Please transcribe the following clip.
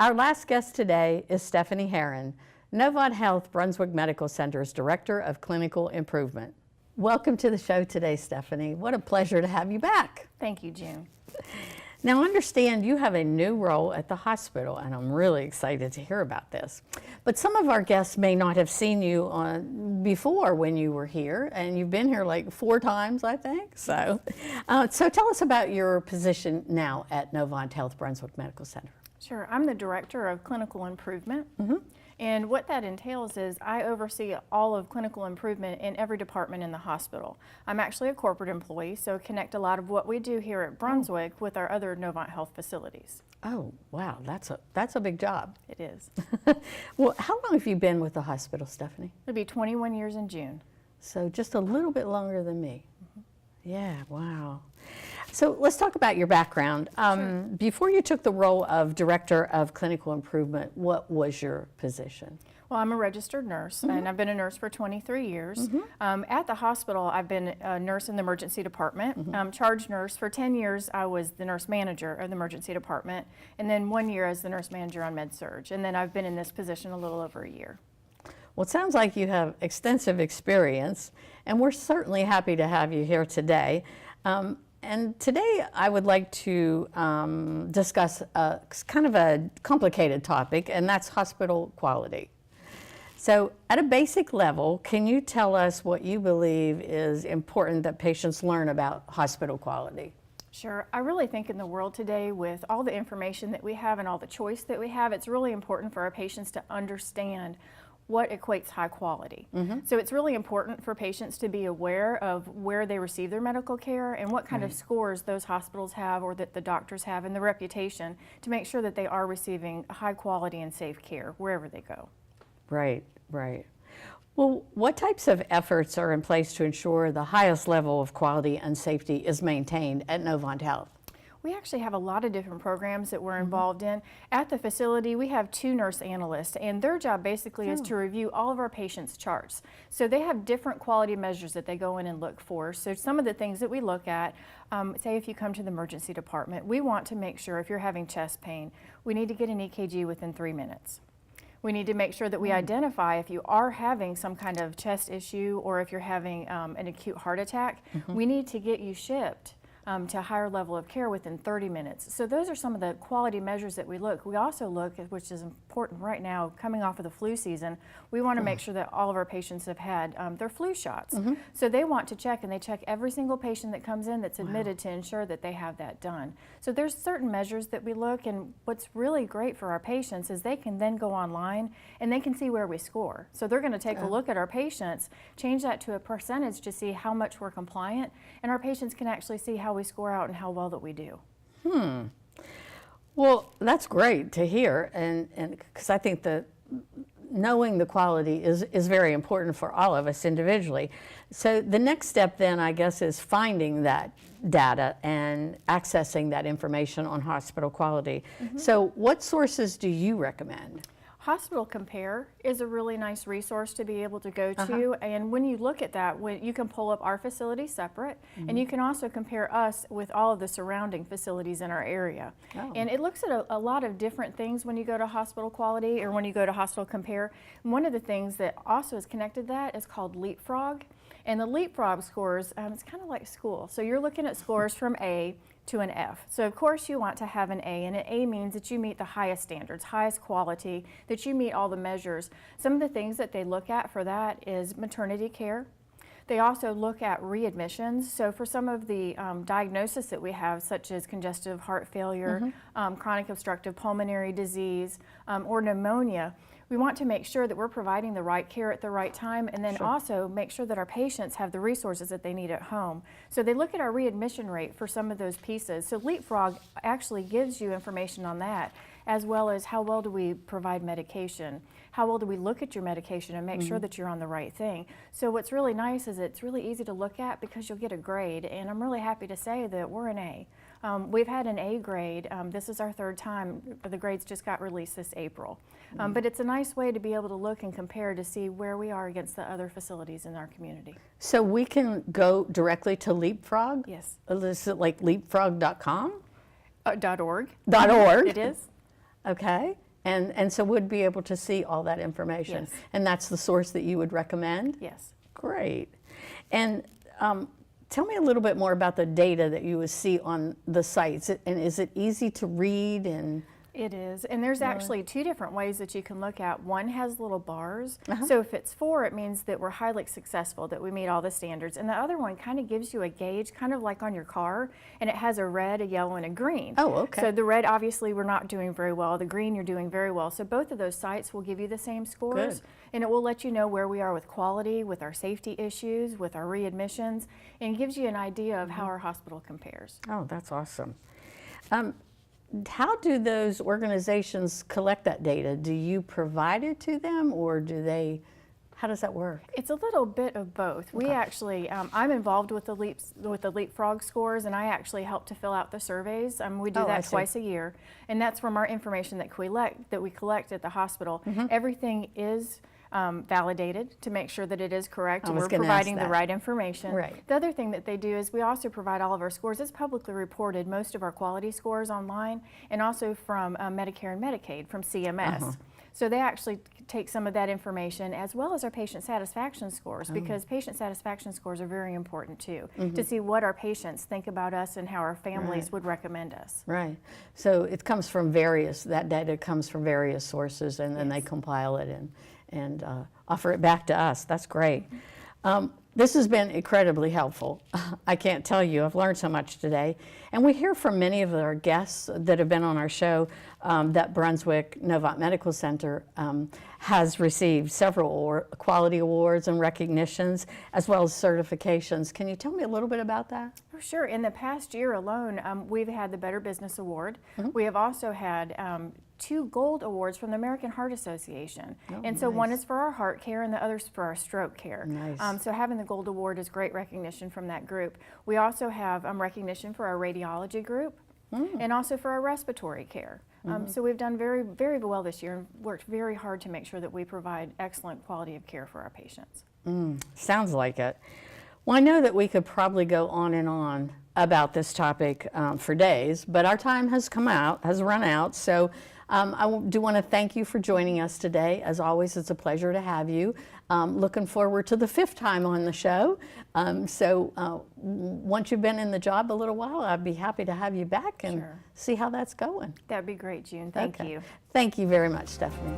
Our last guest today is Stephanie Herron, Novant Health Brunswick Medical Center's Director of Clinical Improvement. Welcome to the show today, Stephanie. What a pleasure to have you back. Thank you, June. Now, understand you have a new role at the hospital, and I'm really excited to hear about this. But some of our guests may not have seen you before when you were here, and you've been here like 4 times, I think. So tell us about your position now at Novant Health Brunswick Medical Center. Sure. I'm the Director of Clinical Improvement. And what that entails is I oversee all of clinical improvement in every department in the hospital. I'm actually a corporate employee, so connect a lot of what we do here at Brunswick with our other Novant Health facilities. Oh, wow, that's a big job. It is. Well, how long have you been with the hospital, Stephanie? It'll be 21 years in June. So just a little bit longer than me. Yeah, wow. So let's talk about your background. Sure. Before you took the role of Director of Clinical Improvement, what was your position? Well, I'm a registered nurse, and I've been a nurse for 23 years. At the hospital, I've been a nurse in the emergency department. Charge nurse. For 10 years, I was the nurse manager of the emergency department, and then 1 year as the nurse manager on med-surg. And then I've been in this position a little over a year. Well, it sounds like you have extensive experience, and we're certainly happy to have you here today. And today I would like to discuss kind of a complicated topic, and that's hospital quality. So at a basic level, can you tell us what you believe is important that patients learn about hospital quality? Sure. I really think in the world today, with all the information that we have and all the choice that we have, it's really important for our patients to understand what equates high quality. So it's really important for patients to be aware of where they receive their medical care and what kind of scores those hospitals have or that the doctors have and the reputation to make sure that they are receiving high quality and safe care wherever they go. Right, right. Well, what types of efforts are in place to ensure the highest level of quality and safety is maintained at Novant Health? We actually have a lot of different programs that we're involved in. At the facility, we have 2 nurse analysts, and their job basically is to review all of our patients' charts. So they have different quality measures that they go in and look for. So some of the things that we look at, say if you come to the emergency department, we want to make sure if you're having chest pain, we need to get an EKG within 3 minutes. We need to make sure that we identify if you are having some kind of chest issue or if you're having an acute heart attack, we need to get you shipped to a higher level of care within 30 minutes. So those are some of the quality measures that we look. We also look at, which is important right now, coming off of the flu season, we want to make sure that all of our patients have had their flu shots. So they want to check, and they check every single patient that comes in that's admitted to ensure that they have that done. So there's certain measures that we look, and what's really great for our patients is they can then go online and they can see where we score. So they're going to take a look at our patients, change that to a percentage to see how much we're compliant, and our patients can actually see how we score out and how well that we do. Well, that's great to hear, and because I think that knowing the quality is very important for all of us individually. So the next step then, I guess, is finding that data and accessing that information on hospital quality. So what sources do you recommend? Hospital Compare is a really nice resource to be able to go to, and when you look at that, you can pull up our facility separate, and you can also compare us with all of the surrounding facilities in our area. And it looks at a lot of different things when you go to hospital quality or when you go to Hospital Compare. And one of the things that also is connected to that is called Leapfrog, and the Leapfrog scores, it's kind of like school. So you're looking at scores from A to an F. So of course you want to have an A, and an A means that you meet the highest standards, highest quality, that you meet all the measures. Some of the things that they look at for that is maternity care. They also look at readmissions. So for some of the diagnosis that we have, such as congestive heart failure, chronic obstructive pulmonary disease, or pneumonia, we want to make sure that we're providing the right care at the right time, and then also make sure that our patients have the resources that they need at home. So they look at our readmission rate for some of those pieces. So Leapfrog actually gives you information on that, as well as how well do we provide medication, how well do we look at your medication and make sure that you're on the right thing. So what's really nice is it's really easy to look at because you'll get a grade, and I'm really happy to say that we're an A. We've had an A grade. This is our 3rd time. The grades just got released this April. But it's a nice way to be able to look and compare to see where we are against the other facilities in our community. So we can go directly to Leapfrog? Yes. Is it like leapfrog.com? .org. .org? It is. Okay. And so would be able to see all that information. Yes. And that's the source that you would recommend? Yes. Great. And tell me a little bit more about the data that you would see on the sites. And is it easy to read? And It is, and there's actually two different ways that you can look at. One has little bars, so if it's 4, it means that we're highly successful, that we meet all the standards. And the other one kind of gives you a gauge, kind of like on your car, and it has a red, a yellow, and a green. Oh, okay. So the red, obviously, we're not doing very well. The green, you're doing very well. So both of those sites will give you the same scores. Good. And it will let you know where we are with quality, with our safety issues, with our readmissions, and it gives you an idea of how our hospital compares. oh, that's awesome. How do those organizations collect that data? Do you provide it to them, or do they, how does that work? It's a little bit of both. We actually, I'm involved with the Leapfrog scores, and I actually help to fill out the surveys. We do Oh, I that see. twice a year, and that's from our information that we collect at the hospital. Everything is validated to make sure that it is correct I and was we're gonna ask providing the that. right information. Right. The other thing that they do is we also provide all of our scores. It's publicly reported, most of our quality scores online, and also from Medicare and Medicaid, from CMS. So they actually take some of that information as well as our patient satisfaction scores, because patient satisfaction scores are very important too, to see what our patients think about us and how our families would recommend us. Right. So it comes from various, that data comes from various sources, and then they compile it and offer it back to us. That's great. This has been incredibly helpful. I can't tell you, I've learned so much today. And we hear from many of our guests that have been on our show that Brunswick Novant Medical Center has received several quality awards and recognitions, as well as certifications. Can you tell me a little bit about that? For sure. In the past year alone, we've had the Better Business Award. We have also had 2 gold awards from the American Heart Association. And so one is for our heart care and the other's for our stroke care. Nice. So having the gold award is great recognition from that group. We also have recognition for our radiology group and also for our respiratory care. So we've done very, very well this year and worked very hard to make sure that we provide excellent quality of care for our patients. Sounds like it. Well, I know that we could probably go on and on about this topic for days, but our time has run out. So I do want to thank you for joining us today. As always, it's a pleasure to have you. Looking forward to the 5th time on the show. Once you've been in the job a little while, I'd be happy to have you back and see how that's going. That'd be great, June. Thank you. Thank you very much, Stephanie.